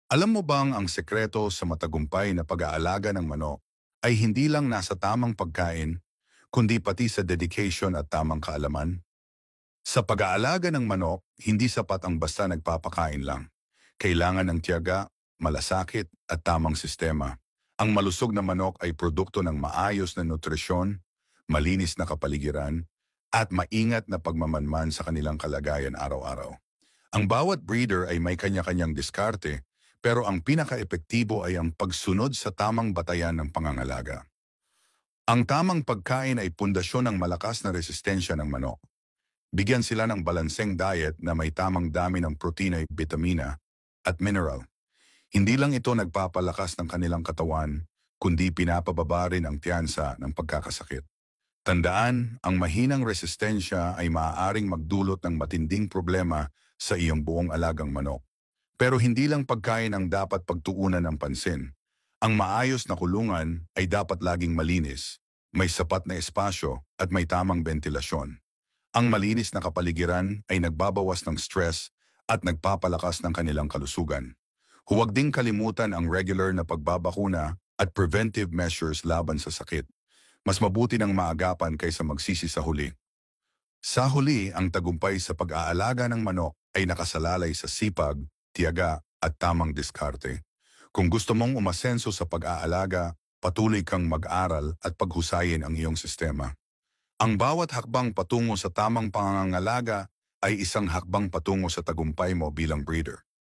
Alam mo bang ang sekreto sa matagumpay na pag-aalaga ng manok ay hindi lang nasa tamang pagkain, kundi pati sa dedication at tamang kaalaman? Sa pag-aalaga ng manok, hindi sapat ang basta nagpapakain lang. Kailangan ng tiyaga, malasakit at tamang sistema. Ang malusog na manok ay produkto ng maayos na nutrisyon, malinis na kapaligiran, at maingat na pagmamanman sa kanilang kalagayan araw-araw. Ang bawat breeder ay may kanya-kanyang diskarte, pero ang pinaka-epektibo ay ang pagsunod sa tamang batayan ng pangangalaga. Ang tamang pagkain ay pundasyon ng malakas na resistensya ng manok. Bigyan sila ng balanseng diet na may tamang dami ng protina, bitamina at mineral. Hindi lang ito nagpapalakas ng kanilang katawan, kundi pinapababa rin ang tiyansa ng pagkakasakit. Tandaan, ang mahinang resistensya ay maaaring magdulot ng matinding problema sa iyong buong alagang manok. Pero hindi lang pagkain ang dapat pagtuunan ng pansin. Ang maayos na kulungan ay dapat laging malinis, may sapat na espasyo at may tamang ventilasyon. Ang malinis na kapaligiran ay nagbabawas ng stress at nagpapalakas ng kanilang kalusugan. Huwag ding kalimutan ang regular na pagbabakuna at preventive measures laban sa sakit. Mas mabuti ng maagapan kaysa magsisi sa huli. Sa huli, ang tagumpay sa pag-aalaga ng manok ay nakasalalay sa sipag, tiyaga at tamang diskarte. Kung gusto mong umasenso sa pag-aalaga, patuloy kang mag-aral at paghusayin ang iyong sistema. Ang bawat hakbang patungo sa tamang pangangalaga ay isang hakbang patungo sa tagumpay mo bilang breeder.